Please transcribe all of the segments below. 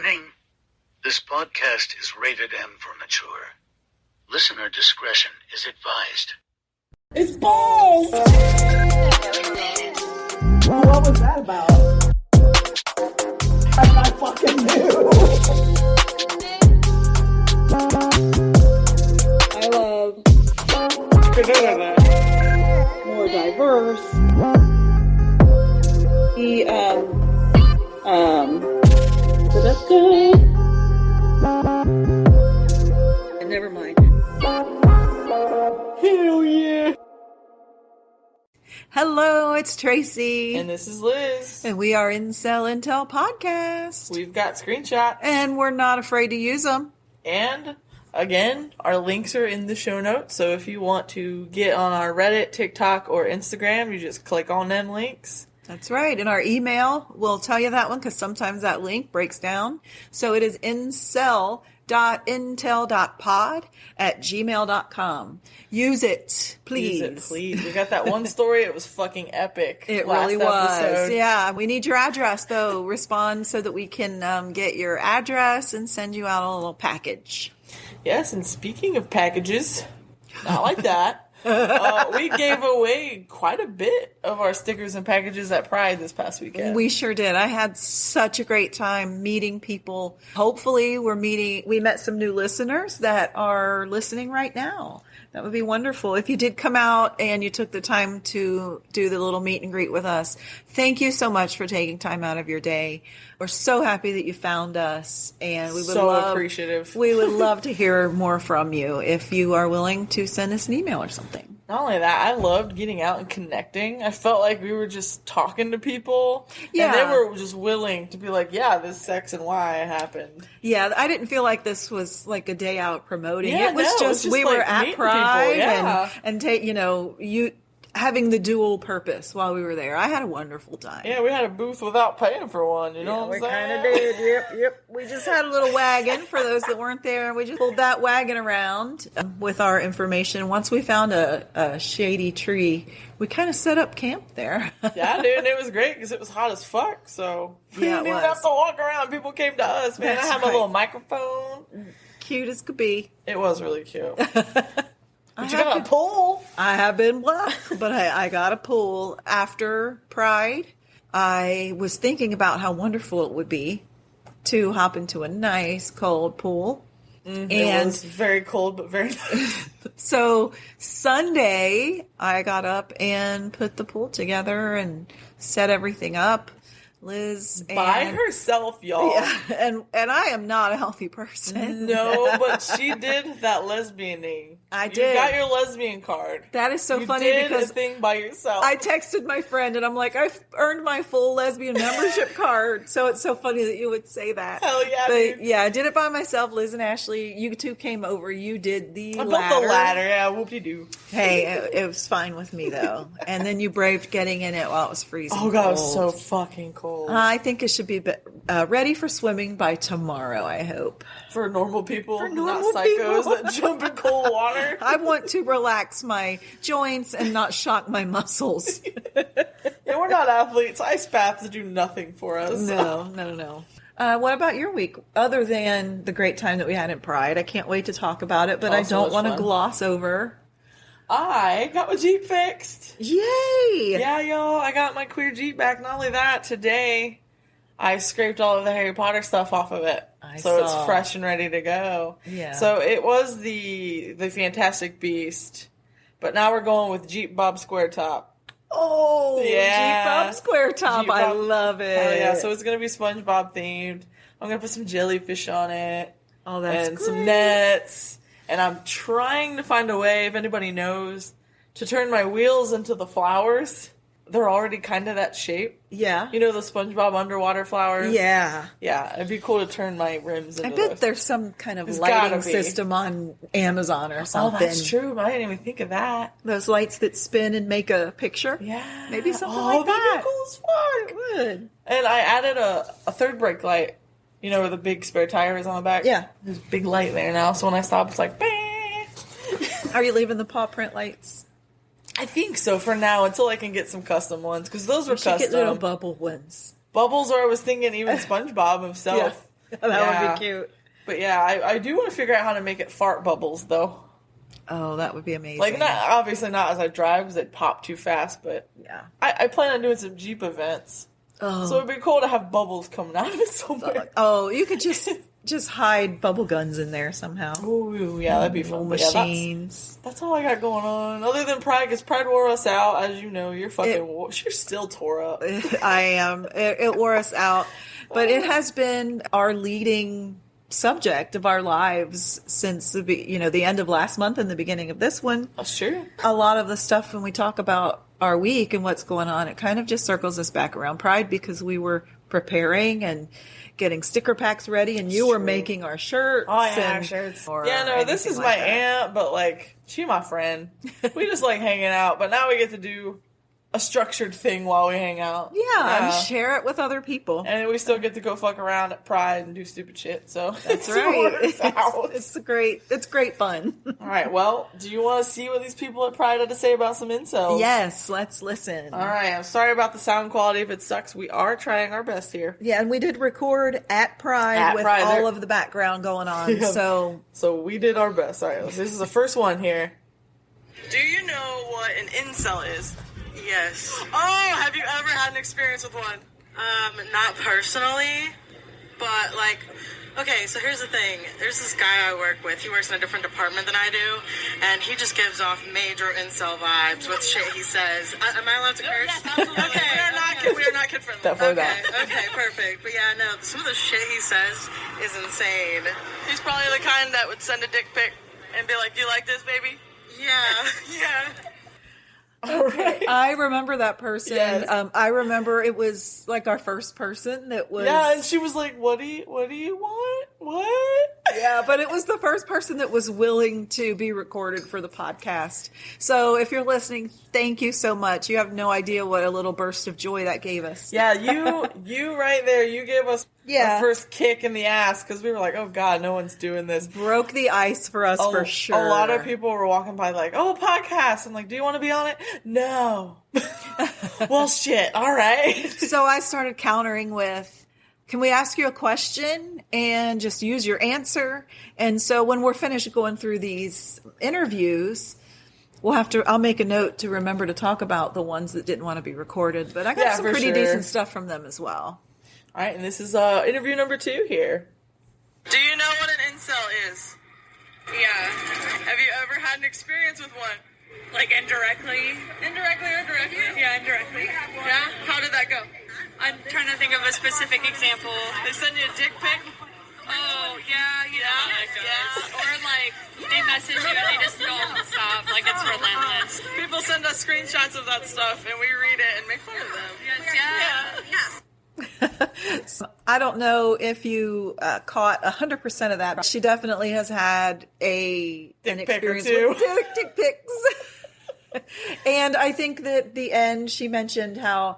Warning, this podcast is rated M for mature. Listener discretion is advised. It's balls! What was that about? I fucking knew! I love more diverse. Never mind. Hell yeah! Hello, it's Tracy. And this is Liz. And we are Incel.intel.pod. We've got screenshots. And we're not afraid to use them. And, again, our links are in the show notes. So if you want to get on our Reddit, TikTok, or Instagram, you just click on them links. That's right. And our email, we'll tell you that one because sometimes that link breaks down. So it is incel.intel.pod at gmail.com. Use it, please. Use it, please. We got that one story. It was fucking epic. It really was. Episode. Yeah. We need your address, though. Respond so that we can get your address and send you out a little package. Yes, and speaking of packages, not like that. We gave away quite a bit of our stickers and packages at Pride this past weekend. We sure did. I had such a great time meeting people. Hopefully we met some new listeners that are listening right now. That would be wonderful. If you did come out and you took the time to do the little meet and greet with us, thank you so much for taking time out of your day. We're so happy that you found us, and we would appreciative. We would love to hear more from you if you are willing to send us an email or something. Not only that, I loved getting out and connecting. I felt like we were just talking to people. Yeah. And they were just willing to be like, yeah, this X and Y happened. Yeah, I didn't feel like this was like a day out promoting. Yeah, it was just we like were at Pride yeah. and take, you having the dual purpose while we were there. I had a wonderful time. Yeah, we had a booth without paying for one, you know what I'm saying? We kind of did, yep. We just had a little wagon for those that weren't there. We just pulled that wagon around with our information. Once we found a shady tree, we kind of set up camp there. Yeah, dude, and it was great because it was hot as fuck, so we didn't even have to walk around. People came to us, man. I had my little microphone. Cute as could be. It was really cute. But you got a pool. I have been blessed, but I got a pool after Pride. I was thinking about how wonderful it would be to hop into a nice cold pool. Mm-hmm. It was very cold, but very nice. So Sunday, I got up and put the pool together and set everything up. Liz by herself, y'all. Yeah, and I am not a healthy person. No, but she did that lesbianing. I did. You got your lesbian card. That is so funny because because a thing by yourself. I texted my friend and I'm like, I've earned my full lesbian membership card. So it's so funny that you would say that. Hell yeah, but dude. Yeah, I did it by myself. Liz and Ashley, you two came over. You did the ladder. I built the ladder. Yeah, whoop-de-doo. Hey, it was fine with me though. And then you braved getting in it while it was freezing. Oh god, it was so fucking cold. I think it should be ready for swimming by tomorrow, I hope. For normal people, not psychos that jump in cold water. I want to relax my joints and not shock my muscles. Yeah, we're not athletes. Ice baths do nothing for us. No. What about your week? Other than the great time that we had in Pride, I can't wait to talk about it, but I don't want to gloss over. I got my Jeep fixed. Yay! Yeah, y'all, I got my queer Jeep back. Not only that, today I scraped all of the Harry Potter stuff off of it. It's fresh and ready to go. Yeah. So it was the Fantastic Beast, but now we're going with Jeep Bob Squaretop. Oh, yeah. Jeep Bob Squaretop. Jeep I love it. Hell yeah. So it's going to be SpongeBob themed. I'm going to put some jellyfish on it. Oh, that's great. Some nets. And I'm trying to find a way, if anybody knows, to turn my wheels into the flowers. They're already kind of that shape. Yeah. You know the SpongeBob underwater flowers? Yeah. Yeah, it'd be cool to turn my rims into I bet those. There's some kind of lighting system on Amazon or something. Oh, that's true. I didn't even think of that. Those lights that spin and make a picture. Yeah. Maybe something like that. That'd be cool as fuck. It would. And I added a third brake light. You know where the big spare tire is on the back? Yeah. There's a big light there now, so when I stop, it's like, bang. Are you leaving the paw print lights? I think so for now, until I can get some custom ones, because those were custom. Get little bubble ones. Bubbles, or I was thinking even SpongeBob himself. That would be cute. But yeah, I do want to figure out how to make it fart bubbles, though. Oh, that would be amazing. Like, obviously not as I drive, because they'd pop too fast, but yeah. I plan on doing some Jeep events. Oh. So it'd be cool to have bubbles coming out of it somewhere. Oh, you could just hide bubble guns in there somehow. Ooh, yeah, that'd be fun. Machines. Yeah, that's all I got going on. Other than Pride, because Pride wore us out, as you know. You're still tore up. I am. It wore us out. But it has been our leading subject of our lives since the end of last month and the beginning of this one. That's true. A lot of the stuff when we talk about our week and what's going on, it kind of just circles us back around Pride, because we were preparing and getting sticker packs ready, and you were making our shirts. Oh, yeah, shirts. Yeah, no, this is my aunt, but like, she my friend. We just like hanging out, but now we get to do a structured thing while we hang out. Yeah, and share it with other people. And we still get to go fuck around at Pride and do stupid shit, so that's right. It's great fun. All right, well, do you want to see what these people at Pride had to say about some incels? Yes, let's listen. All right, I'm sorry about the sound quality if it sucks. We are trying our best here. Yeah, and we did record at Pride with all of the background going on, so we did our best. All right, this is the first one here. Do you know what an incel is? Yes. Oh, have you ever had an experience with one? Not personally, but like, okay, so here's the thing. There's this guy I work with. He works in a different department than I do, and he just gives off major incel vibes with shit he says. Am I allowed to curse? Yes, absolutely. Okay, we are not kid friendly. Okay, perfect. But yeah, no, some of the shit he says is insane. He's probably the kind that would send a dick pic and be like, "Do you like this, baby?" Yeah. Okay. I remember that person. Yes. I remember it was like our first person that was. Yeah, and she was like, "What do you want? What?" Yeah, but it was the first person that was willing to be recorded for the podcast. So if you're listening, thank you so much. You have no idea what a little burst of joy that gave us. Yeah, you right there. You gave us our first kick in the ass, because we were like, "Oh God, no one's doing this." Broke the ice for us for sure. A lot of people were walking by like, "Oh, podcast." I'm like, "Do you want to be on it?" No. Well, shit. All right. So I started countering with, can we ask you a question and just use your answer? And so when we're finished going through these interviews, I'll make a note to remember to talk about the ones that didn't want to be recorded. But I got some pretty decent stuff from them as well. All right, and this is interview number 2 here. Do you know what an incel is? Yeah. Have you ever had an experience with one? Like indirectly? Indirectly or directly? Yeah, indirectly. Yeah? How did that go? I'm trying to think of a specific example. They send you a dick pic? Oh, yeah, you know how that goes. Or like, they message you and they just don't stop. Like, it's relentless. People send us screenshots of that stuff and we read it and make fun of them. Yes. So, I don't know if you caught 100% of that. She definitely has had an experience with dick pics. And I think that the end, she mentioned how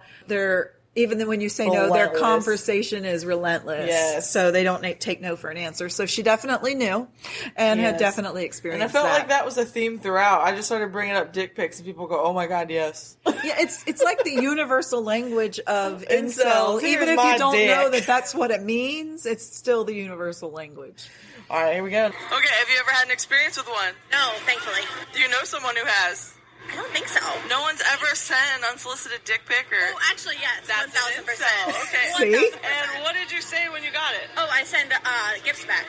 even when you say no, their conversation is relentless. Yes. So they don't take no for an answer. So she definitely knew and had definitely experienced that. And I felt like that was a theme throughout. I just started bringing up dick pics and people go, "Oh my God, yes." Yeah, it's like the universal language of incel. Even if you don't know that that's what it means, it's still the universal language. All right, here we go. Okay, have you ever had an experience with one? No, thankfully. Do you know someone who has? I don't think so. No one's ever sent an unsolicited dick pic or... Oh, actually, yes. That's 1,000%. Okay. See? 1,000%. And what did you say when you got it? Oh, I send gifts back.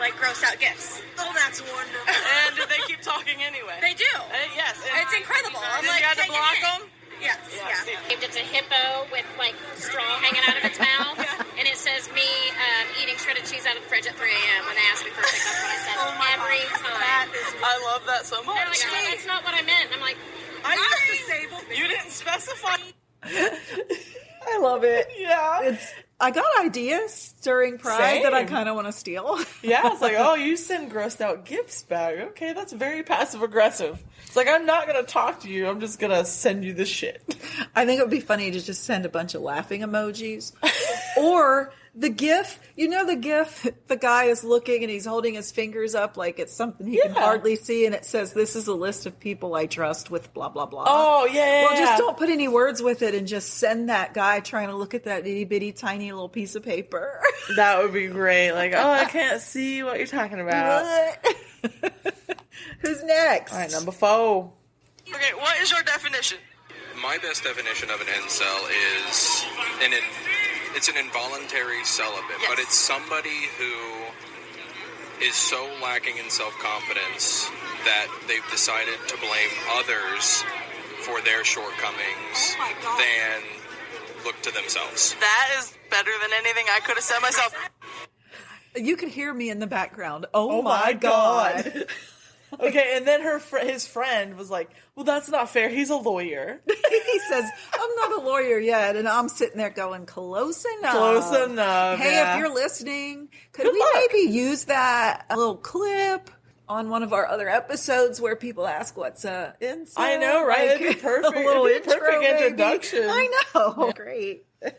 Like, grossed out gifts. Oh, that's wonderful. And do they keep talking anyway? They do. Yes. It's incredible. I'm Did like, you have to take block it in. them? Yes, yeah. It's a hippo with like straw hanging out of its mouth, and it says me eating shredded cheese out of the fridge at 3 a.m. when they asked me for a pickup. When I said every time. I love that so much. They're like, "No, that's not what I meant." I'm like, I used to say, you didn't specify. I love it. Yeah. I got ideas during Pride that I kind of want to steal. Yeah, it's like, "Oh, you send grossed out gifts back. Okay, that's very passive aggressive." It's like, I'm not going to talk to you. I'm just going to send you this shit. I think it would be funny to just send a bunch of laughing emojis. Or The GIF, the GIF, the guy is looking and he's holding his fingers up like it's something he can hardly see, and it says, "This is a list of people I trust with blah, blah, blah." Oh, yeah. Well, just don't put any words with it and just send that guy trying to look at that itty bitty tiny little piece of paper. That would be great. Like, oh, I can't see what you're talking about. Who's next? All right, number 4. Okay, what is your definition? My best definition of an incel is it's an involuntary celibate, Yes. but it's somebody who is so lacking in self-confidence that they've decided to blame others for their shortcomings than look to themselves. That is better than anything I could have said myself. You could hear me in the background. Oh my God. Okay, and then his friend was like, well, that's not fair. He's a lawyer. He says, I'm not a lawyer yet. And I'm sitting there going, close enough. Close enough. Hey, yeah. if you're listening, could Good we luck. maybe use that little clip on one of our other episodes where people ask what's a incel? I know, right? Like, It'd be perfect. A little It'd be a intro, perfect maybe. introduction. I know. Great. All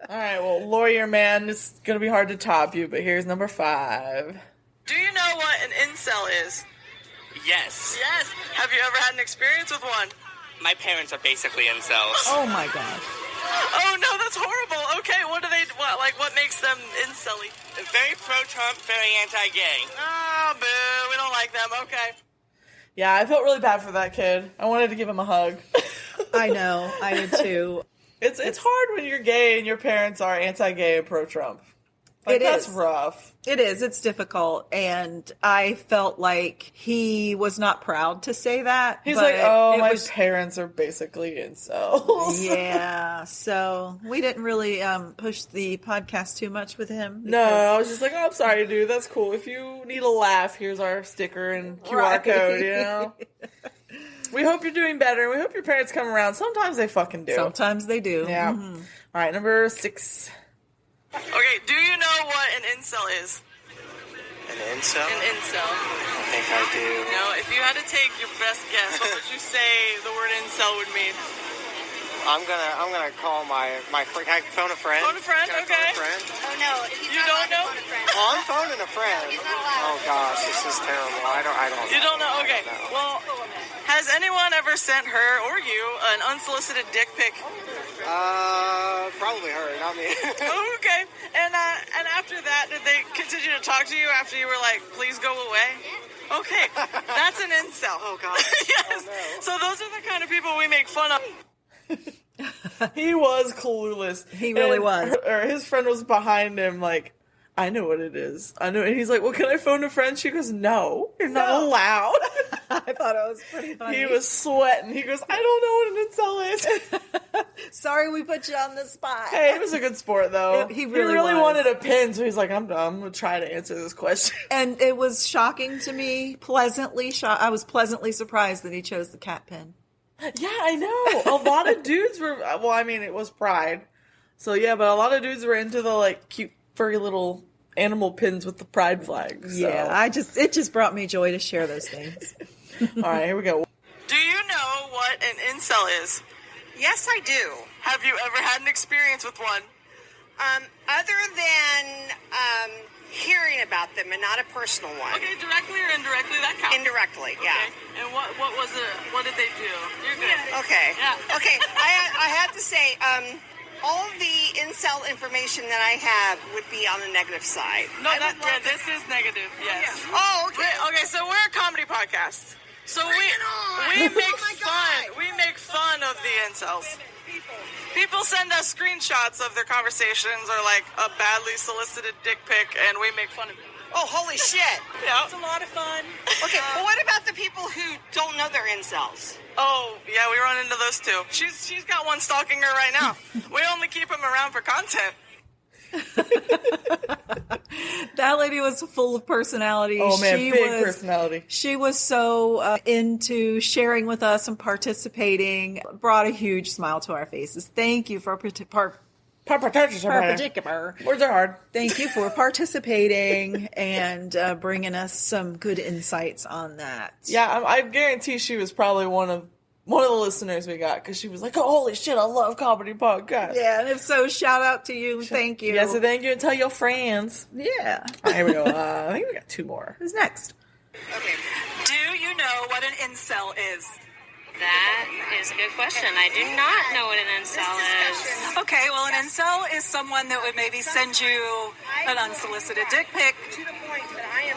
right, well, lawyer man, it's going to be hard to top you, but here's number 5. Do you know what an incel is? Yes. Yes. Have you ever had an experience with one? My parents are basically incels. Oh my gosh. Oh no, that's horrible. Okay, what makes them incelly? Very pro-Trump, very anti-gay. Oh, boo, we don't like them. Okay. Yeah, I felt really bad for that kid. I wanted to give him a hug. I know. I did too. It's hard when you're gay and your parents are anti-gay and pro-Trump. Like, that's rough. It is. It's difficult. And I felt like he was not proud to say that. He's but like, oh, my was, parents are basically incels. Yeah. So we didn't really push the podcast too much with him. No, I was just like, oh, I'm sorry, dude. That's cool. If you need a laugh, here's our sticker and QR code, you know? We hope you're doing better. We hope your parents come around. Sometimes they fucking do. Sometimes they do. Yeah. Mm-hmm. All right, number 6. Okay, do you know what an incel is? An incel? An incel. I think I do. No, if you had to take your best guess, what would you say the word incel would mean? I'm gonna call my friend. Can I phone a friend? Phone a friend, Can I okay. Phone a friend? Oh no, he's You not don't know? allowed to phone a friend. Oh, I'm phoning a friend. He's not allowed. Oh gosh, this is terrible. I don't. You don't know? Okay. I don't know. Well, has anyone ever sent her or you an unsolicited dick pic? Probably her, not me. Oh, okay. And after that, did they continue to talk to you after you were like, please go away? Okay, that's an incel. Oh god. Yes. Oh, no. So those are the kind of people we make fun of. He was clueless. He really was. His friend was behind him like, I know what it is. I know. And he's like, well, can I phone a friend? She goes, no, you're not allowed. I thought it was pretty funny. He was sweating. He goes, I don't know what an incel is. Sorry we put you on the spot. Hey, it was a good sport, though. He really was. wanted a pin, so he's like, I'm going to try to answer this question. And it was shocking to me, I was pleasantly surprised that he chose the cat pin. Yeah, I know. A lot of dudes were, well, I mean, it was Pride. So, yeah, but a lot of dudes were into the, like, cute, furry little animal pins with the Pride flag. So. Yeah, it just brought me joy to share those things. All right, here we go. Do you know what an incel is? Yes, I do. Have you ever had an experience with one? Other than hearing about them and not a personal one. Okay, directly or indirectly, that counts. Indirectly, yeah. Okay. And what was it? What did they do? You're good. Okay. Yeah. Okay, I have to say, all of the incel information that I have would be on the negative side. No, this is negative, yes. Oh, okay. Okay, so we're a comedy podcast. So we make fun. We make fun of the incels. People send us screenshots of their conversations or like a badly solicited dick pic, and we make fun of it. Oh, holy shit. Yeah. It's a lot of fun. Okay, well, what about the people who don't know they're incels? Oh, yeah, we run into those too. She's got one stalking her right now. We only keep them around for content. That lady was full of personality. Oh, man, big personality. She was so into sharing with us and participating. Brought a huge smile to our faces. Thank you for Words are hard. Thank you for participating and bringing us some good insights on that. Yeah, I guarantee she was probably one of one of the listeners we got, because she was like, oh, holy shit, I love comedy podcasts. Yeah, and if so, shout out to you. Thank you. Yes, so thank you, and tell your friends. Yeah. All right, here we go. I think we got 2 more. Who's next? Okay. Do you know what an incel is? That is a good question. I do not know what an incel is. Okay, well, an incel is someone that would maybe send you an unsolicited dick pic,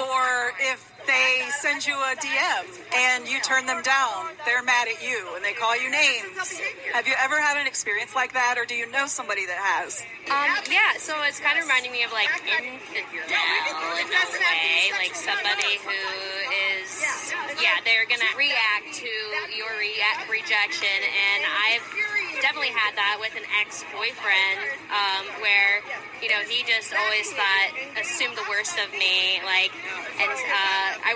or if they send you a DM and you turn them down, they're mad at you and they call you names. Have you ever had an experience like that, or do you know somebody that has? Yeah, so it's kind of reminding me of like infidel in a way, like somebody who is, they're gonna react to your rejection, and I've definitely had that with an ex-boyfriend, where, he just always assumed the worst of me, and I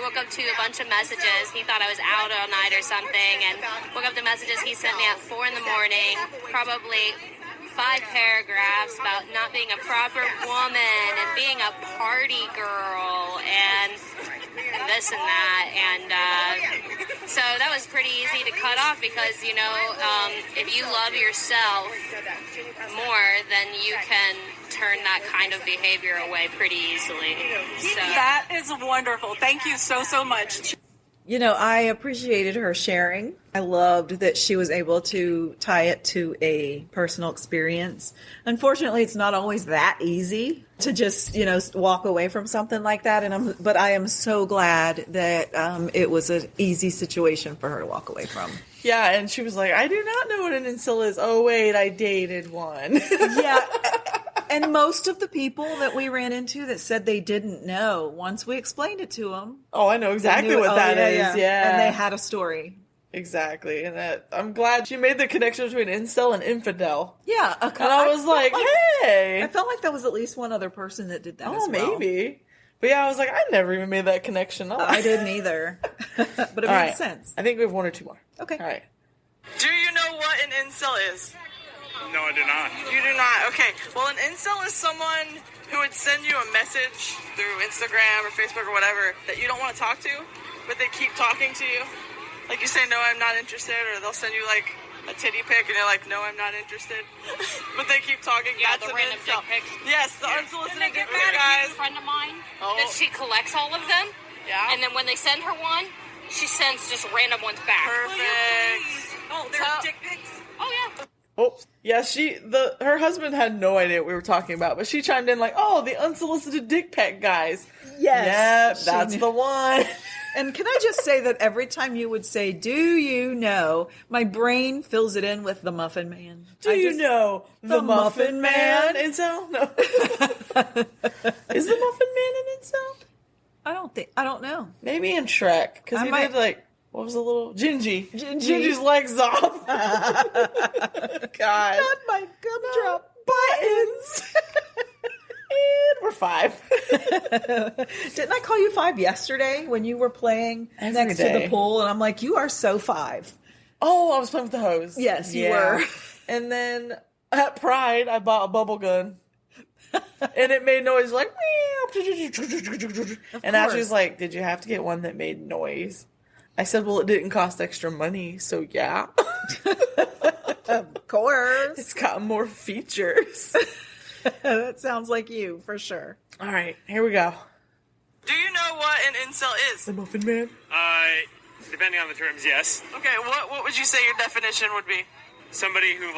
woke up to a bunch of messages. He thought I was out all night or something, and woke up to messages he sent me at 4 a.m, probably 5 paragraphs about not being a proper woman and being a party girl and this and that, and so that was pretty easy to cut off because, if you love yourself more, then you can turn that kind of behavior away pretty easily. So that is wonderful. Thank you so much. I appreciated her sharing. I loved that she was able to tie it to a personal experience. Unfortunately, it's not always that easy to just, walk away from something like that. But I am so glad that it was an easy situation for her to walk away from. Yeah, and she was like, I do not know what an incel is. Oh, wait, I dated one. Yeah. And most of the people that we ran into that said they didn't know, once we explained it to them. Oh, I know exactly what that is. Yeah. And they had a story. Exactly. And I'm glad she made the connection between incel and infidel. Yeah. And I was like, hey. I felt like there was at least one other person that did that as well. Maybe. But yeah, I was like, I never even made that connection. I didn't either. But it made sense. I think we have 1 or 2 more. Okay. All right. Do you know what an incel is? No, I do not. You do not? Okay. Well, an incel is someone who would send you a message through Instagram or Facebook or whatever that you don't want to talk to, but they keep talking to you. Like you say, no, I'm not interested, or they'll send you like a titty pic and you're like, no, I'm not interested. But they keep talking. Yeah, That's the an random incel. dick pics. Yes, the unsolicited dick pic, A guys. friend of mine, that she collects all of them. Yeah. And then when they send her one, she sends just random ones back. Perfect. Oh, they're dick pics? Oh, yeah. Oops. Yeah, her husband had no idea what we were talking about, but she chimed in like, oh, the unsolicited dick pic guys. Yes. Yep, that's the one. And can I just say that every time you would say, do you know, my brain fills it in with the Muffin Man. Do you know the Muffin Man? Incel? No. Is the Muffin Man an incel? I don't know. Maybe in Shrek, because he did like, what was the little Gingy? Gingy's legs off. God. Not my gumdrop buttons. And we're 5. Didn't I call you 5 yesterday when you were playing next to the pool? And I'm like, you are so 5. Oh, I was playing with the hose. Yes, you were. And then at Pride, I bought a bubble gun. And it made noise like, and Ashley's like, did you have to get one that made noise? I said, well, it didn't cost extra money, so yeah. Of course. It's got more features. That sounds like you, for sure. All right, here we go. Do you know what an incel is? The Muffin Man? Depending on the terms, yes. Okay, what would you say your definition would be? Somebody who,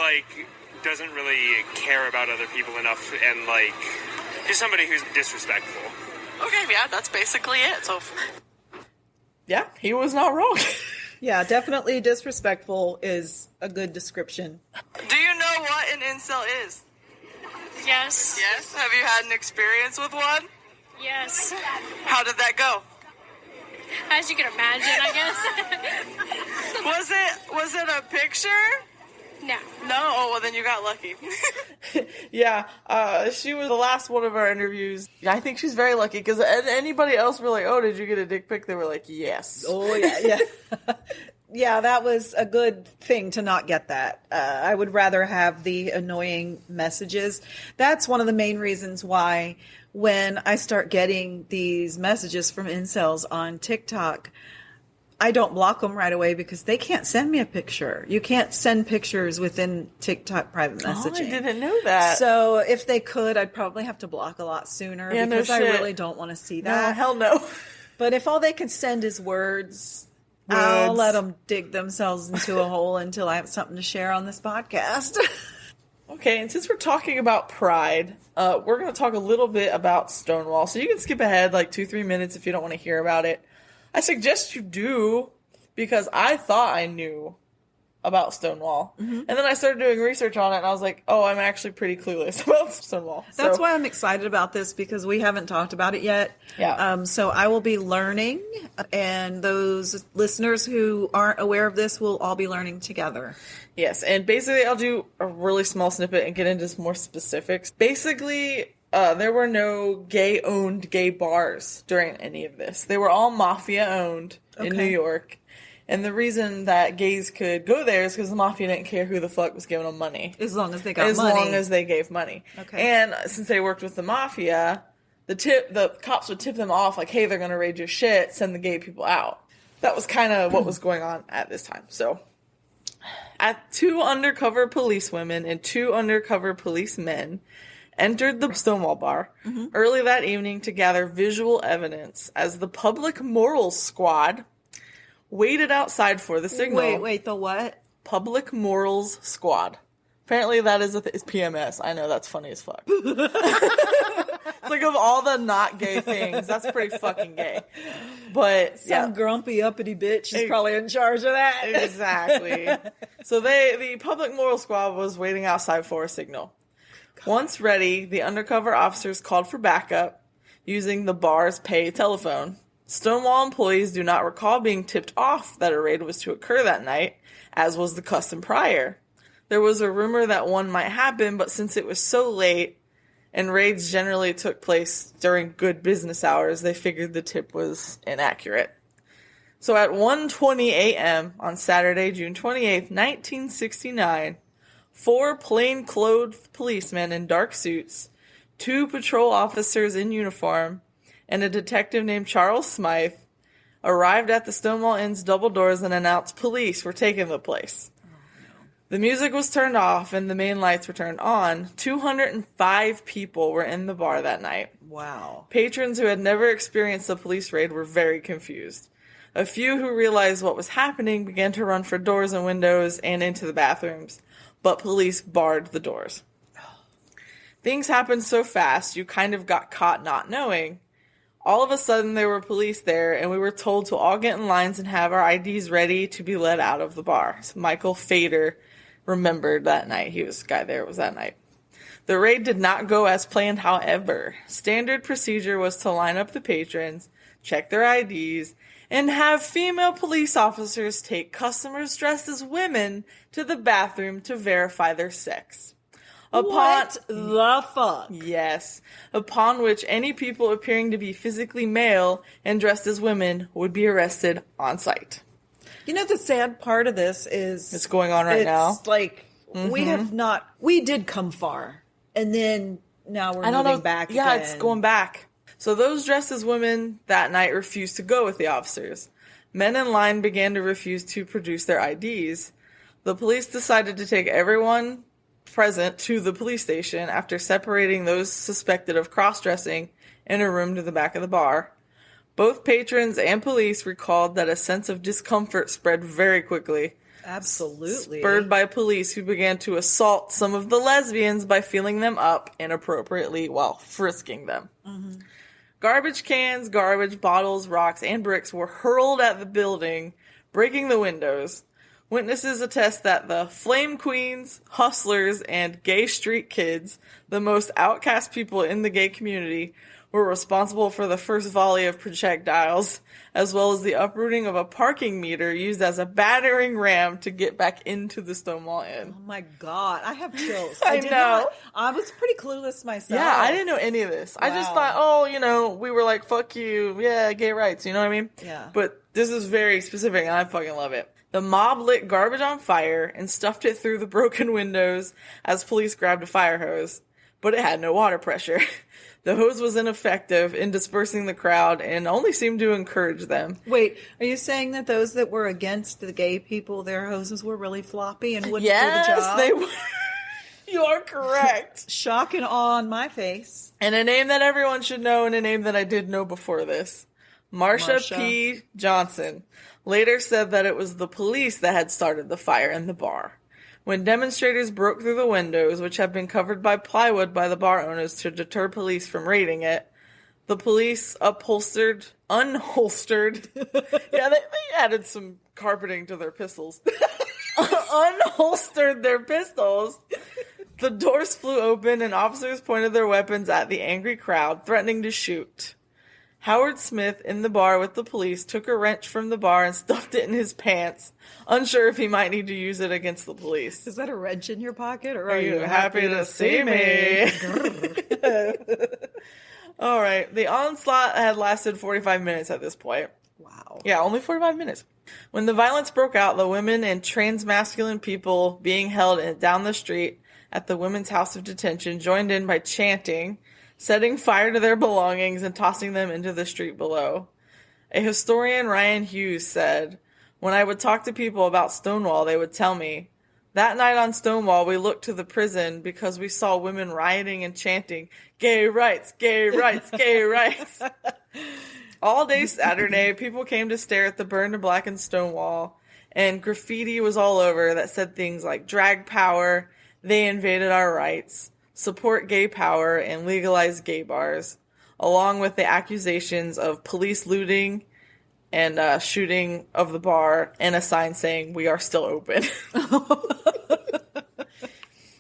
doesn't really care about other people enough and, just somebody who's disrespectful. Okay, yeah, that's basically it. So, yeah, he was not wrong. Yeah, definitely disrespectful is a good description. do you know what an incel is? Yes. Yes? Have you had an experience with one? Yes. How did that go? As you can imagine, I guess. Was it a picture? No. No? Oh, well, then you got lucky. Yeah, she was the last one of our interviews. I think she's very lucky, because anybody else were like, oh, did you get a dick pic? They were like, yes. Oh, yeah. Yeah, that was a good thing to not get that. I would rather have the annoying messages. That's one of the main reasons why when I start getting these messages from incels on TikTok, I don't block them right away because they can't send me a picture. You can't send pictures within TikTok private messaging. Oh, I didn't know that. So if they could, I'd probably have to block a lot sooner because I really don't want to see that. No, hell no. But if all they can send is words, I'll let them dig themselves into a hole until I have something to share on this podcast. Okay, and since we're talking about Pride, we're going to talk a little bit about Stonewall. So you can skip ahead like 2-3 minutes if you don't want to hear about it. I suggest you do, because I thought I knew about Stonewall. Mm-hmm. And then I started doing research on it, and I was like, oh, I'm actually pretty clueless about Stonewall. That's why I'm excited about this, because we haven't talked about it yet. Yeah. So I will be learning, and those listeners who aren't aware of this will all be learning together. Yes, and basically I'll do a really small snippet and get into some more specifics. Basically, there were no gay-owned gay bars during any of this. They were all mafia-owned in New York. And the reason that gays could go there is because the mafia didn't care who the fuck was giving them money. As long as they got money. As long as they gave money. Okay. And since they worked with the mafia, the cops would tip them off like, hey, they're going to raid your shit, send the gay people out. That was kind of what was going on at this time. So, at 2 undercover policewomen and 2 undercover policemen entered the Stonewall bar early that evening to gather visual evidence as the Public Morals Squad waited outside for the signal. Wait, the what? Public Morals Squad. Apparently that is it's PMS. I know, that's funny as fuck. It's like, of all the not gay things, that's pretty fucking gay. But some grumpy uppity bitch is probably in charge of that. Exactly. So the Public Morals Squad was waiting outside for a signal. Once ready, the undercover officers called for backup using the bar's pay telephone. Stonewall employees do not recall being tipped off that a raid was to occur that night, as was the custom prior. There was a rumor that one might happen, but since it was so late, and raids generally took place during good business hours, they figured the tip was inaccurate. So at 1:20 a.m. on Saturday, June 28th, 1969, 4 plainclothed policemen in dark suits, 2 patrol officers in uniform, and a detective named Charles Smythe arrived at the Stonewall Inn's double doors and announced police were taking the place. The music was turned off and the main lights were turned on. 205 people were in the bar that night. Wow. Patrons who had never experienced a police raid were very confused. A few who realized what was happening began to run for doors and windows and into the bathrooms, but police barred the doors. Things happened so fast, you kind of got caught not knowing. All of a sudden, there were police there, and we were told to all get in lines and have our IDs ready to be let out of the bar. So Michael Fader remembered that night. He was the guy there. It was that night. The raid did not go as planned, however. Standard procedure was to line up the patrons, check their IDs, and have female police officers take customers dressed as women to the bathroom to verify their sex. What the fuck? Yes. Upon which any people appearing to be physically male and dressed as women would be arrested on sight. You know, the sad part of this is... It's going on right now. It's like, we did come far. And then now we're moving back Yeah, again. it's going back. So those dressed as women that night refused to go with the officers. Men in line began to refuse to produce their IDs. The police decided to take everyone present to the police station after separating those suspected of cross-dressing in a room to the back of the bar. Both patrons and police recalled that a sense of discomfort spread very quickly. Absolutely. Spurred by police who began to assault some of the lesbians by feeling them up inappropriately while frisking them. Mm-hmm. Garbage cans, garbage, bottles, rocks, and bricks were hurled at the building, breaking the windows. Witnesses attest that the Flame Queens, Hustlers, and Gay Street Kids, the most outcast people in the gay community, were responsible for the first volley of projectiles, as well as the uprooting of a parking meter used as a battering ram to get back into the Stonewall Inn. Oh my God, I have chills. I know. I was pretty clueless myself. Yeah, I didn't know any of this. Wow. I just thought, we were like, fuck you, yeah, gay rights, you know what I mean? Yeah. But this is very specific, and I fucking love it. The mob lit garbage on fire and stuffed it through the broken windows as police grabbed a fire hose, but it had no water pressure. The hose was ineffective in dispersing the crowd and only seemed to encourage them. Wait, are you saying that those that were against the gay people, their hoses were really floppy and wouldn't do the job? They were. You are correct. Shock and awe on my face. And a name that everyone should know, and a name that I did know before this. Marsha P. Johnson later said that it was the police that had started the fire in the bar. When demonstrators broke through the windows, which had been covered by plywood by the bar owners to deter police from raiding it, the police unholstered, yeah, they added some carpeting to their pistols, unholstered their pistols. The doors flew open and officers pointed their weapons at the angry crowd, threatening to shoot. Howard Smith, in the bar with the police, took a wrench from the bar and stuffed it in his pants, unsure if he might need to use it against the police. Is that a wrench in your pocket, or are you happy to see me? All right. The onslaught had lasted 45 minutes at this point. Wow. Yeah, only 45 minutes. When the violence broke out, the women and trans-masculine people being held down the street at the Women's House of Detention joined in by chanting, setting fire to their belongings and tossing them into the street below. A historian, Ryan Hughes, said, "When I would talk to people about Stonewall, they would tell me, that night on Stonewall, we looked to the prison because we saw women rioting and chanting, 'Gay rights, gay rights, gay rights.'" All day Saturday, people came to stare at the burned and blackened Stonewall, and graffiti was all over that said things like, "Drag power," "They invaded our rights," "Support gay power," and "Legalize gay bars," along with the accusations of police looting and shooting of the bar and a sign saying, "We are still open."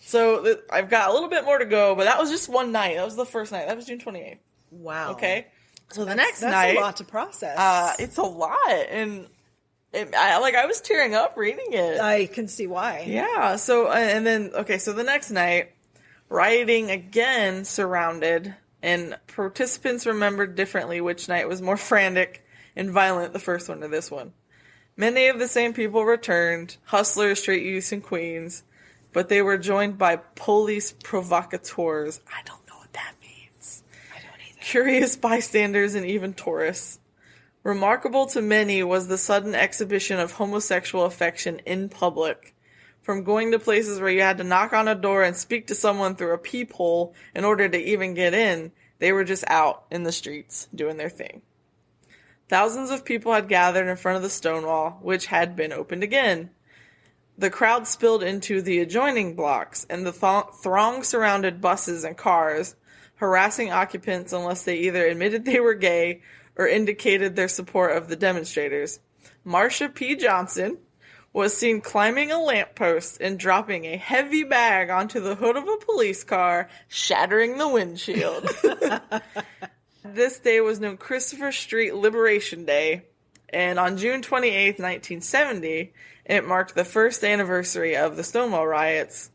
So I've got a little bit more to go, but that was just one night. That was the first night. That was June 28th. Wow. Okay. So the next that's night. That's a lot to process. It's a lot. And I was tearing up reading it. I can see why. Yeah. So, and then, okay, so the next night, rioting again surrounded, and participants remembered differently which night was more frantic and violent, the first one or this one. Many of the same people returned, hustlers, street youths, and queens, but they were joined by police provocateurs. I don't know what that means. I don't either. Curious bystanders, and even tourists. Remarkable to many was the sudden exhibition of homosexual affection in public. From going to places where you had to knock on a door and speak to someone through a peephole in order to even get in, they were just out in the streets doing their thing. Thousands of people had gathered in front of the Stonewall, which had been opened again. The crowd spilled into the adjoining blocks, and the throng surrounded buses and cars, harassing occupants unless they either admitted they were gay or indicated their support of the demonstrators. Marsha P. Johnson was seen climbing a lamppost and dropping a heavy bag onto the hood of a police car, shattering the windshield. This day was known Christopher Street Liberation Day, and on June 28, 1970, it marked the first anniversary of the Stonewall riots,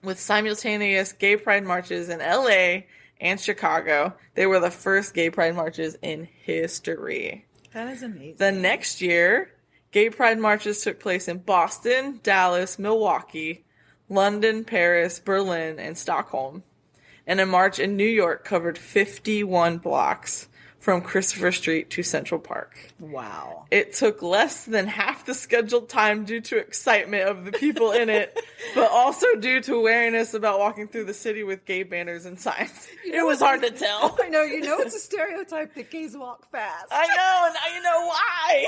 with simultaneous gay pride marches in LA and Chicago. They were the first gay pride marches in history. That is amazing. The next year, gay pride marches took place in Boston, Dallas, Milwaukee, London, Paris, Berlin, and Stockholm. And a march in New York covered 51 blocks from Christopher Street to Central Park. Wow. It took less than half the scheduled time due to excitement of the people in it, but also due to wariness about walking through the city with gay banners and signs. It was hard to tell. I know, it's a stereotype that gays walk fast. I know, and you know why.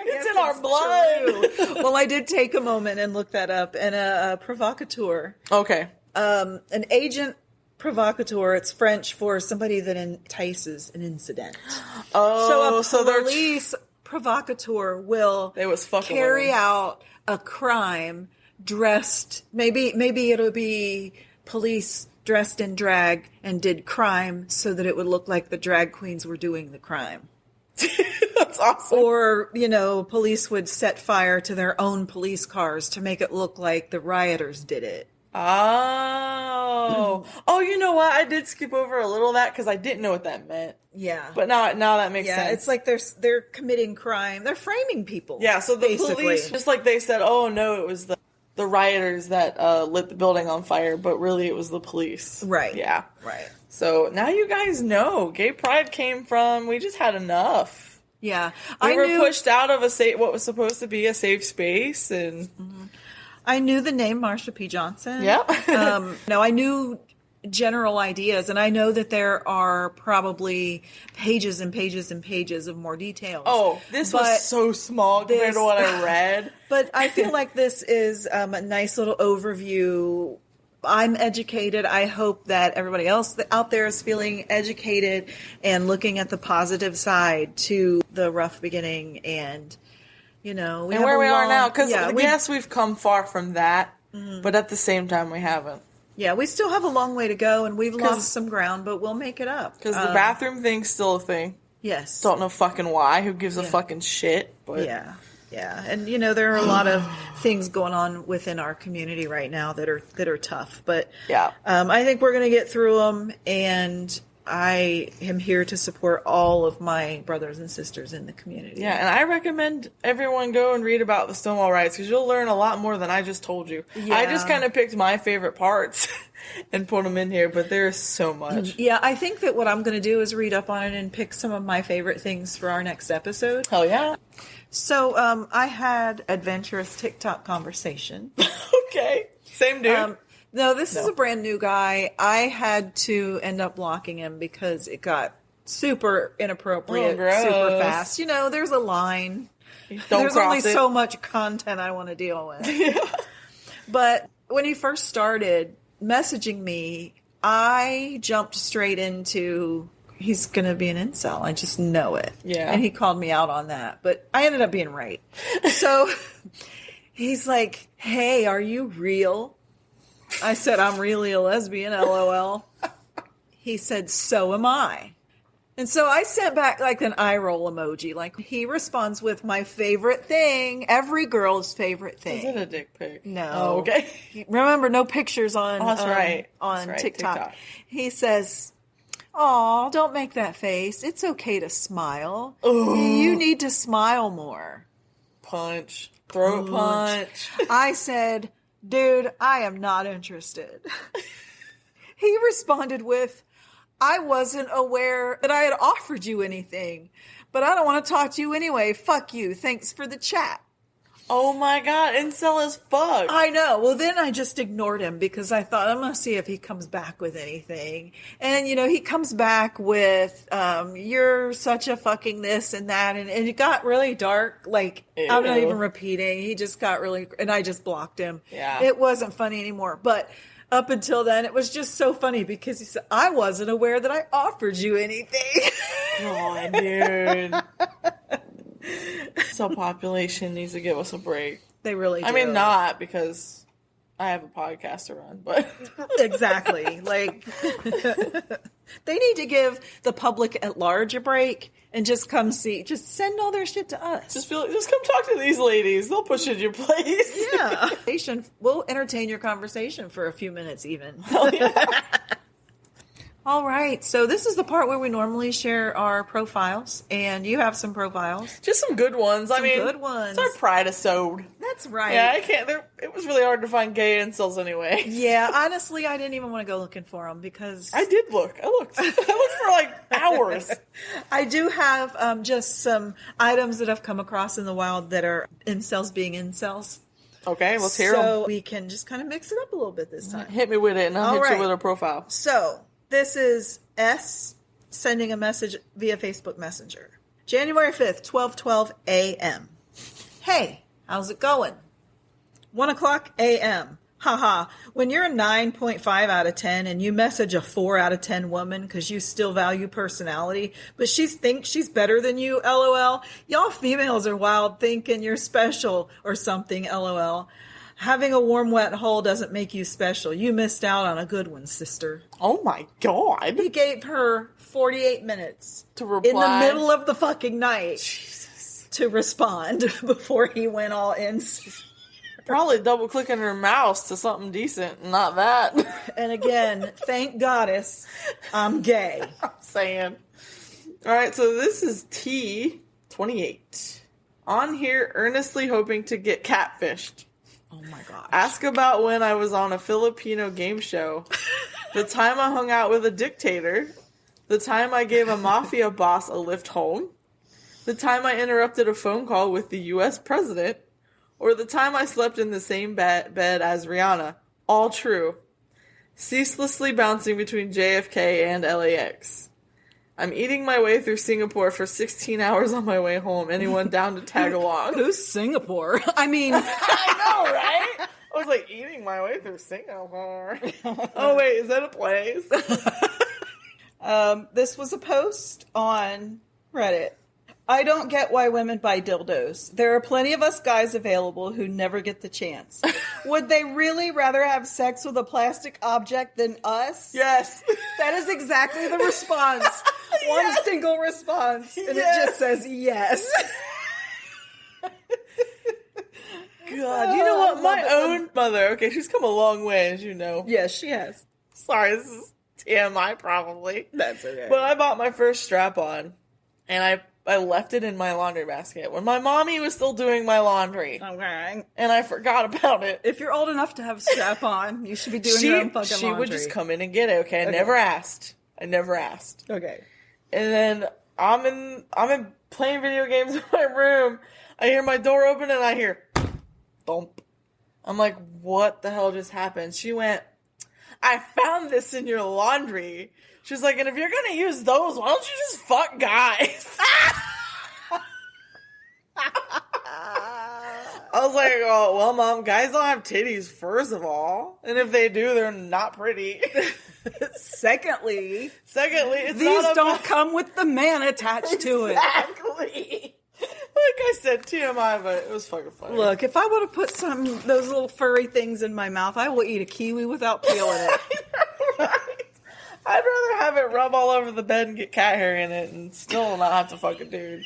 It's in our blood. Well, I did take a moment and look that up, and a provocateur. Okay. An agent provocateur, it's French for somebody that entices an incident. Oh, so a police provocateur will carry out a crime dressed, maybe it'll be police dressed in drag and did crime so that it would look like the drag queens were doing the crime. That's awesome. Or, police would set fire to their own police cars to make it look like the rioters did it. Oh. You know what? I did skip over a little of that because I didn't know what that meant. Yeah. But now that makes sense. Yeah, it's like they're committing crime. They're framing people. Yeah, so the police, just like they said, oh no, it was the rioters that lit the building on fire, but really it was the police. Right. Yeah. Right. So now you guys know. Gay Pride came from, we just had enough. Yeah. We were pushed out of what was supposed to be a safe space, and... I knew the name Marsha P. Johnson. Yeah. I knew general ideas, and I know that there are probably pages and pages and pages of more details. Oh, this was so small compared to what I read. But I feel like this is a nice little overview. I'm educated. I hope that everybody else out there is feeling educated and looking at the positive side to the rough beginning, and where we are now. Because yes, we've come far from that, but at the same time, we haven't. Yeah, we still have a long way to go, and we've lost some ground, but we'll make it up. Because the bathroom thing's still a thing. Yes. Don't know fucking why. Who gives a fucking shit? But yeah. And there are a lot of things going on within our community right now that are tough. But I think we're going to get through them, and I am here to support all of my brothers and sisters in the community. Yeah, and I recommend everyone go and read about the Stonewall riots, because you'll learn a lot more than I just told you. Yeah. I just kind of picked my favorite parts and put them in here, but there's so much. Yeah, I think that what I'm going to do is read up on it and pick some of my favorite things for our next episode. Hell yeah. So I had adventurous TikTok conversation. Okay. Same dude. No, this is a brand new guy. I had to end up blocking him because it got super inappropriate, super fast. There's a line. There's only so much content I want to deal with. Yeah. But when he first started messaging me, I jumped straight into, he's going to be an incel. I just know it. Yeah. And he called me out on that. But I ended up being right. So he's like, hey, are you real? I said, I'm really a lesbian, LOL. He said, so am I. And so I sent back like an eye roll emoji. Like, he responds with my favorite thing, every girl's favorite thing. Is it a dick pic? No. Oh, okay. Remember, no pictures on, on TikTok. He says, aw, don't make that face. It's okay to smile. Ooh. You need to smile more. Punch. Throat punch. I said, dude, I am not interested. He responded with, I wasn't aware that I had offered you anything, but I don't want to talk to you anyway. Fuck you. Thanks for the chat. Oh my God, incel as fuck. I know. Well, then I just ignored him because I thought, I'm going to see if he comes back with anything. And, he comes back with, you're such a fucking this and that. And it got really dark. Like, ew. I'm not even repeating. He just got really, and I just blocked him. Yeah. It wasn't funny anymore. But up until then, it was just so funny because he said, I wasn't aware that I offered you anything. Oh, dude. So population needs to give us a break. They really do. I mean, not because I have a podcast to run, but exactly. Like, they need to give the public at large a break and just send all their shit to us. Just come talk to these ladies. They'll push you in your place. Yeah. We'll entertain your conversation for a few minutes even. Hell yeah. All right, so this is the part where we normally share our profiles, and you have some profiles. Just some good ones. Good ones. It's our Pride-isode. That's right. Yeah, I can't. It was really hard to find gay incels anyway. Yeah, honestly, I didn't even want to go looking for them because I did look. I looked for like hours. I do have just some items that I've come across in the wild that are incels being incels. Okay, let's hear them. So we can just kind of mix it up a little bit this time. Hit me with it, and I'll hit you with a profile. So this is S sending a message via Facebook Messenger. January 5th, 12:12 a.m. Hey, how's it going? 1:00 a.m. Haha, when you're a 9.5 out of 10 and you message a 4 out of 10 woman because you still value personality, but she thinks she's better than you, LOL. Y'all females are wild thinking you're special or something, LOL. Having a warm, wet hole doesn't make you special. You missed out on a good one, sister. Oh my God. He gave her 48 minutes to reply in the middle of the fucking night. Jesus. To respond before he went all in. Probably double clicking her mouse to something decent, not that. And again, thank goddess, I'm gay. I'm saying. All right, so this is T28. On here, earnestly hoping to get catfished. Oh my gosh. Ask about when I was on a Filipino game show. the time I hung out with a dictator, the time I gave a mafia boss a lift home, the time I interrupted a phone call with the U.S. president, or the time I slept in the same bed as Rihanna. All true. Ceaselessly bouncing between JFK and LAX. I'm eating my way through Singapore for 16 hours on my way home. Anyone down to tag along? Who's Singapore? I mean... I know, right? I was like, eating my way through Singapore. Oh, wait, is that a place? This was a post on Reddit. I don't get why women buy dildos. There are plenty of us guys available who never get the chance. Would they really rather have sex with a plastic object than us? Yes. That is exactly the response. One single response. And it just says yes. God, you know what? My own mother, okay, she's come a long way, as you know. Yes, she has. Sorry, this is TMI probably. That's okay. But I bought my first strap-on, and I left it in my laundry basket when my mommy was still doing my laundry. Okay. And I forgot about it. If you're old enough to have a strap on, you should be doing your own fucking laundry. She would just come in and get it, okay? I never asked. Okay. And then I'm in playing video games in my room. I hear my door open and I hear thump. I'm like, what the hell just happened? She went, I found this in your laundry. She's like, and if you're going to use those, why don't you just fuck guys? I was like, oh, well, Mom, guys don't have titties, first of all. And if they do, they're not pretty. Secondly, it's these not don't come with the man attached to it. Exactly. Like I said, TMI, but it was fucking funny. Look, if I want to put those little furry things in my mouth, I will eat a kiwi without peeling it. Right. I'd rather have it rub all over the bed and get cat hair in it and still not have to fuck a dude.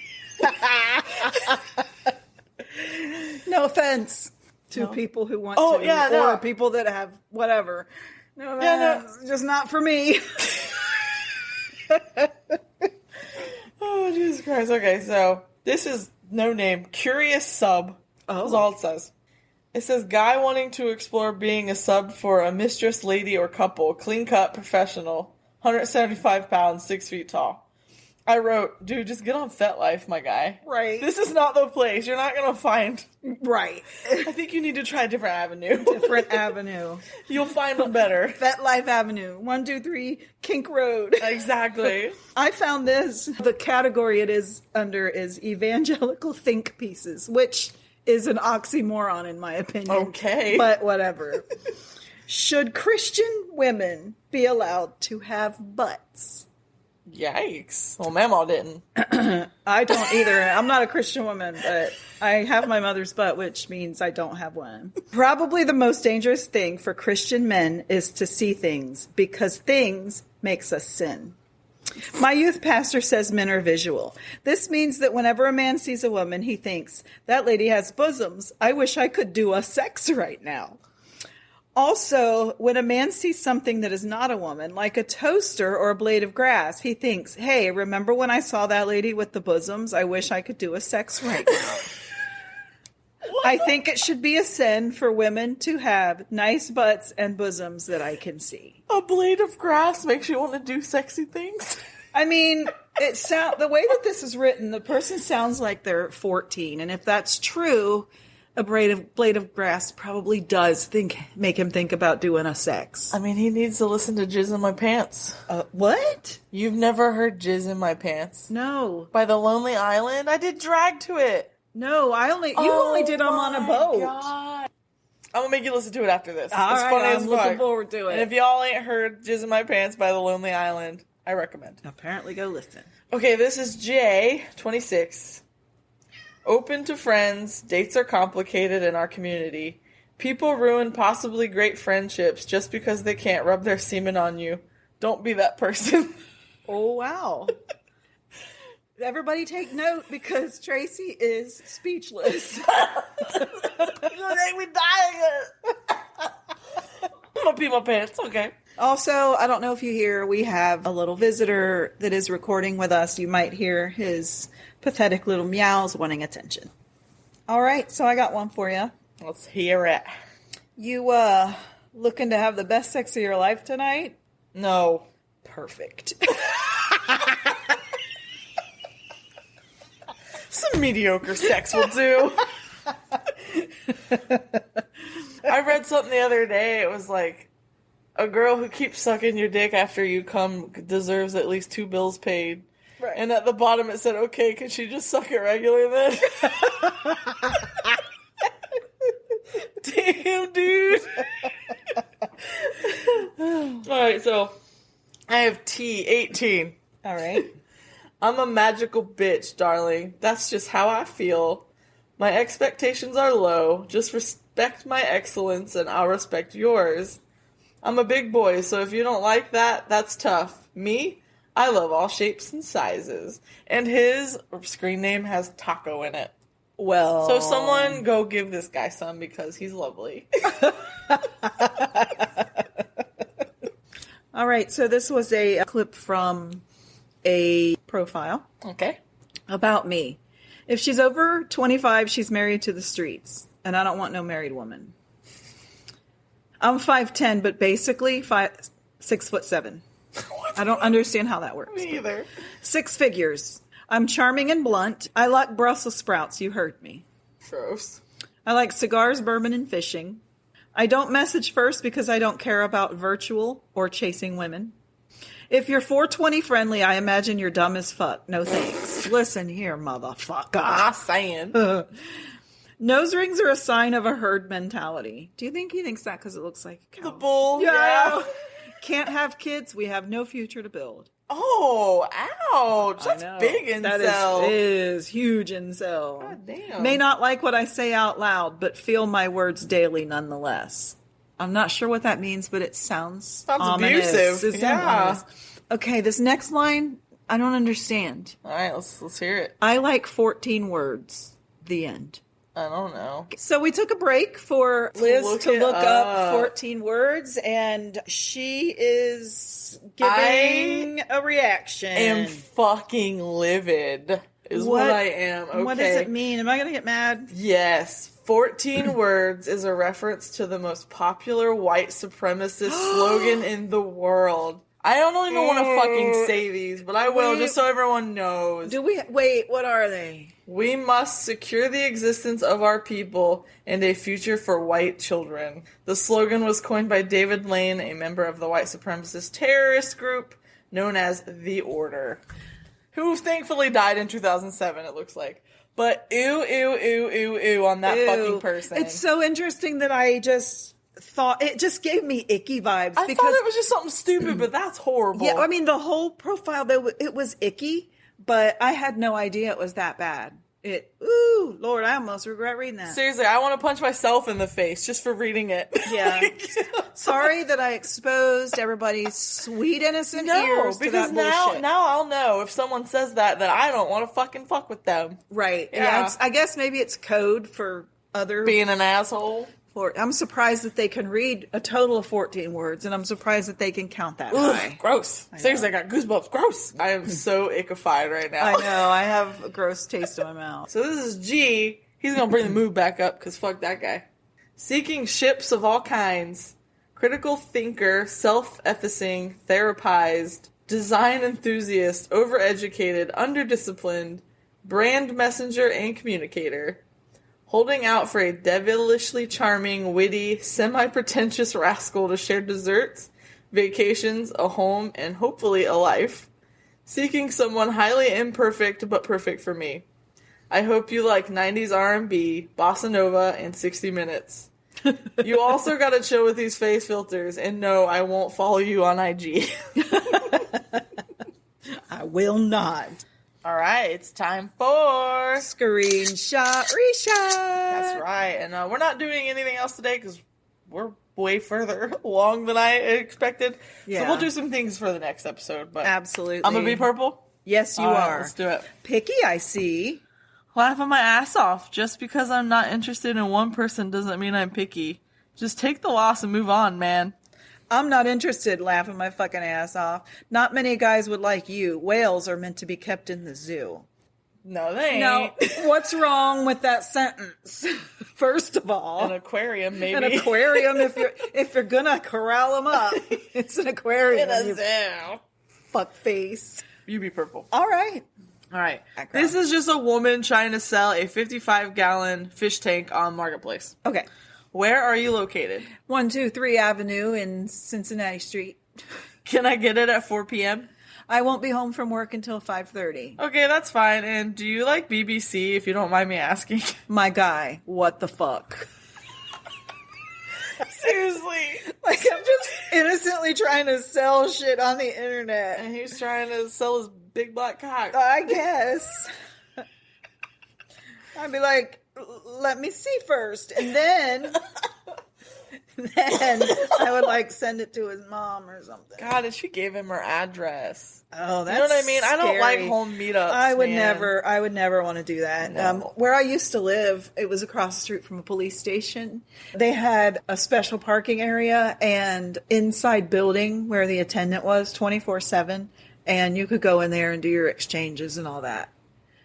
No offense to people who want to. Or people that have whatever. No, that's just not for me. Oh, Jesus Christ. Okay, so this is no name. Curious sub. That's all it says. It says, guy wanting to explore being a sub for a mistress, lady, or couple. Clean cut, professional. 175 pounds, 6 feet tall. I wrote, dude, just get on FetLife, my guy. Right. This is not the place. You're not going to find... Right. I think you need to try a different avenue. You'll find them better. FetLife Avenue. 123 Kink Road. Exactly. I found this. The category it is under is evangelical think pieces, which is an oxymoron in my opinion. Okay. But whatever. Should Christian women be allowed to have butts? Yikes. Well, Mamaw didn't. I don't either. I'm not a Christian woman, but I have my mother's butt, which means I don't have one. Probably the most dangerous thing for Christian men is to see things, because things makes us sin. My youth pastor says men are visual. This means that whenever a man sees a woman, he thinks, that lady has bosoms. I wish I could do a sex right now. Also, when a man sees something that is not a woman, like a toaster or a blade of grass, he thinks, hey, remember when I saw that lady with the bosoms? I wish I could do a sex right now. I think it should be a sin for women to have nice butts and bosoms that I can see. A blade of grass makes you want to do sexy things? I mean, the way that this is written, the person sounds like they're 14. And if that's true, a blade of grass probably does make him think about doing a sex. I mean, he needs to listen to Jizz in My Pants. What? You've never heard Jizz in My Pants? No. By The Lonely Island? I did drag to it. No, you only did them on a boat. God. I'm gonna make you listen to it after this. All it's right, funny I'm as fuck. looking forward to it. And if y'all ain't heard Jizz in My Pants by The Lonely Island, I recommend. Apparently go listen. Okay, this is Jay, 26. Open to friends. Dates are complicated in our community. People ruin possibly great friendships just because they can't rub their semen on you. Don't be that person. Oh, wow. Everybody take note because Tracy is speechless. You're gonna make me die. I'm gonna pee my pants. Okay. Also, I don't know if you hear, we have a little visitor that is recording with us. You might hear his pathetic little meows wanting attention. All right, so I got one for you. Let's hear it. You looking to have the best sex of your life tonight? No. Perfect. Some mediocre sex will do. I read something the other day. It was like, a girl who keeps sucking your dick after you come deserves at least 2 bills paid. Right. And at the bottom it said, okay, can she just suck it regular then? Damn, dude. Alright, so I have T18. Alright. I'm a magical bitch, darling. That's just how I feel. My expectations are low. Just respect my excellence and I'll respect yours. I'm a big boy, so if you don't like that, that's tough. Me? I love all shapes and sizes. And his screen name has taco in it. Well. So someone go give this guy some because he's lovely. All right, so this was a clip from a profile. Okay. About me. If she's over 25, she's married to the streets. And I don't want no married woman. I'm 5'10", but basically 6'7". I don't understand how that works. Me either. 6 figures. I'm charming and blunt. I like Brussels sprouts. You heard me. Gross. I like cigars, bourbon, and fishing. I don't message first because I don't care about virtual or chasing women. If you're 420 friendly, I imagine you're dumb as fuck. No thanks. Listen here, motherfucker. I'm saying. Nose rings are a sign of a herd mentality. Do you think he thinks that because it looks like a cow? The bull, yeah. Can't have kids. We have no future to build. Oh, ouch. That's big incel. That is huge incel. God damn. May not like what I say out loud, but feel my words daily nonetheless. I'm not sure what that means, but it sounds ominous. Abusive. It sounds ominous. Okay, this next line, I don't understand. All right, let's hear it. I like 14 words. The end. I don't know. So we took a break for Liz to look up 14 words, and she is giving a reaction. I am fucking livid, is what I am. Okay. What does it mean? Am I going to get mad? Yes. 14 words is a reference to the most popular white supremacist slogan in the world. I don't even want to fucking say these, but I will, just so everyone knows. Wait, what are they? We must secure the existence of our people and a future for white children. The slogan was coined by David Lane, a member of the white supremacist terrorist group known as The Order, who thankfully died in 2007, it looks like. But ew on that fucking person. It's so interesting that I just thought, it just gave me icky vibes. I thought it was just something stupid, but that's horrible. Yeah, I mean, the whole profile, it was icky, but I had no idea it was that bad. Ooh, Lord, I almost regret reading that. Seriously, I want to punch myself in the face just for reading it. Yeah. Sorry that I exposed everybody's sweet, innocent ears to that bullshit. Now I'll know if someone says that I don't want to fucking fuck with them. Right. Yeah, I guess maybe it's code for other... Being an asshole. I'm surprised that they can read a total of 14 words, and I'm surprised that they can count that high. Gross. Seriously, I got goosebumps. Gross. I am so ickified right now. I know. I have a gross taste in my mouth. So this is G. He's going to bring the mood back up, because fuck that guy. Seeking ships of all kinds. Critical thinker, self-effacing, therapized, design enthusiast, overeducated, underdisciplined, brand messenger, and communicator. Holding out for a devilishly charming, witty, semi-pretentious rascal to share desserts, vacations, a home, and hopefully a life. Seeking someone highly imperfect but perfect for me. I hope you like 90s R&B, bossa nova, and 60 Minutes. You also gotta chill with these face filters, and no, I won't follow you on IG. I will not. All right, it's time for Screenshot Reshot. That's right, and we're not doing anything else today because we're way further along than I expected. Yeah. So we'll do some things for the next episode. But absolutely, I'm gonna be purple. Yes, you All are. Right, let's do it. Picky, I see. Laughing my ass off. Just because I'm not interested in one person doesn't mean I'm picky. Just take the loss and move on, man. I'm not interested, laughing my fucking ass off. Not many guys would like you. Whales are meant to be kept in the zoo. No, they ain't. No, what's wrong with that sentence? First of all, An aquarium, maybe. An aquarium. If you're gonna corral them up, it's an aquarium. In a zoo. Fuck face. You be purple. All right. This is just a woman trying to sell a 55-gallon fish tank on Marketplace. Okay. Where are you located? 123 Avenue in Cincinnati Street. Can I get it at 4 p.m.? I won't be home from work until 5:30. Okay, that's fine. And do you like BBC, if you don't mind me asking? My guy, what the fuck? Seriously. Like, I'm just innocently trying to sell shit on the internet. And he's trying to sell his big black cock. I guess. I'd be like, let me see first. And then I would like send it to his mom or something. God, and she gave him her address. Oh, that's you know what I mean? scary. I don't like home meetups. I would never want to do that. No. Where I used to live, it was across the street from a police station. They had a special parking area and inside building where the attendant was 24/7, and you could go in there and do your exchanges and all that.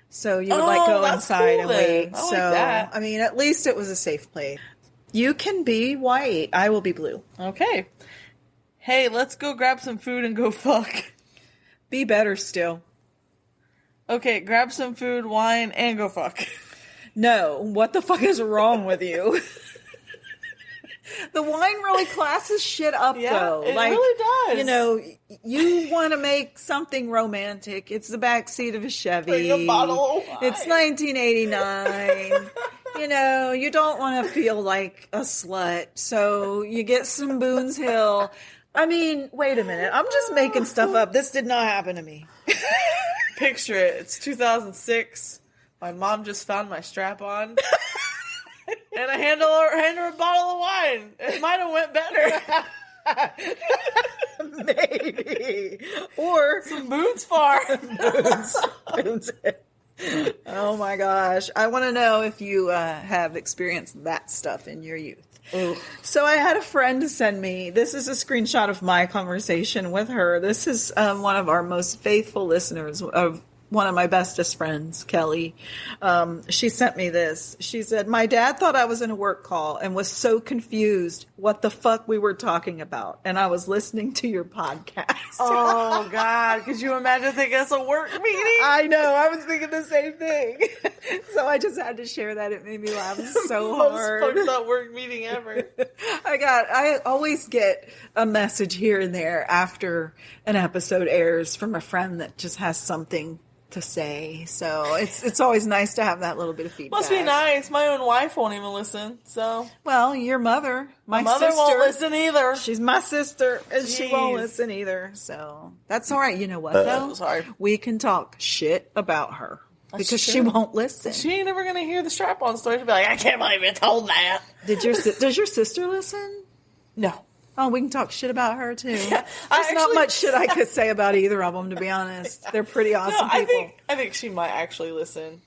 So you would go inside and wait. I like that. I mean, at least it was a safe place. You can be white. I will be blue. Okay. Hey, let's go grab some food and go fuck. Be better still. Okay, grab some food, wine, and go fuck. No, what the fuck is wrong with you? The wine really classes shit up, though. It really does. You know, you want to make something romantic. It's the backseat of a Chevy. Bring a bottle of wine. It's 1989. You know, you don't want to feel like a slut, so you get some Boone's Hill. I mean, wait a minute. I'm just making stuff up. This did not happen to me. Picture it. It's 2006. My mom just found my strap-on. And I hand her a bottle of wine. It might have went better. Maybe. Or some Boone's Farm. Boone's. Oh my gosh. I want to know if you have experienced that stuff in your youth. Ooh. So I had a friend send me, this is a screenshot of my conversation with her. This is one of our most faithful listeners, of one of my bestest friends, Kelly. She sent me this. She said, my dad thought I was in a work call and was so confused what the fuck we were talking about. And I was listening to your podcast. Oh, God. Could you imagine thinking it's a work meeting? I know. I was thinking the same thing. So I just had to share that. It made me laugh so hard. Most fucked up work meeting ever. I always get a message here and there after an episode airs from a friend that just has something to say. So it's always nice to have that little bit of feedback. Must be nice. My own wife won't even listen. So, well, your mother, my mother sister, won't listen either. She's my sister, and Jeez. she won't listen either. So that's all right. You know what though? Sorry. We can talk shit about her because she won't listen. She ain't never gonna hear the strap-on story. She'll be like, I can't believe you told that. Does your sister listen? No. Oh, we can talk shit about her too. Yeah, There's not much shit I could say about either of them, to be honest. They're pretty awesome people. I think she might actually listen.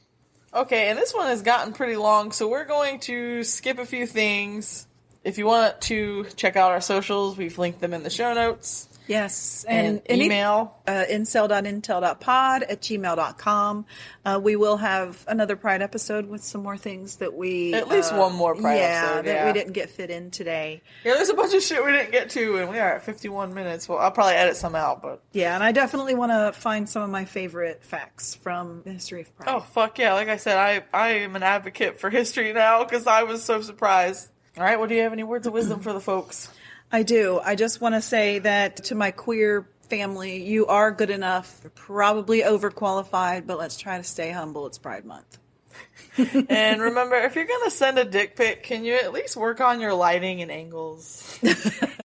Okay, and this one has gotten pretty long, so we're going to skip a few things. If you want to check out our socials, we've linked them in the show notes. Yes. And email. incel.intel.pod @gmail.com. We will have another Pride episode with some more things that we... At least one more Pride episode, that we didn't get fit in today. Yeah, there's a bunch of shit we didn't get to, and we are at 51 minutes. Well, I'll probably edit some out, but... Yeah, and I definitely want to find some of my favorite facts from the history of Pride. Oh, fuck yeah. Like I said, I am an advocate for history now, because I was so surprised. All right, well, do you have any words of wisdom for the folks? I do. I just want to say that to my queer family, you are good enough. You're probably overqualified, but let's try to stay humble. It's Pride Month. And remember, if you're going to send a dick pic, can you at least work on your lighting and angles?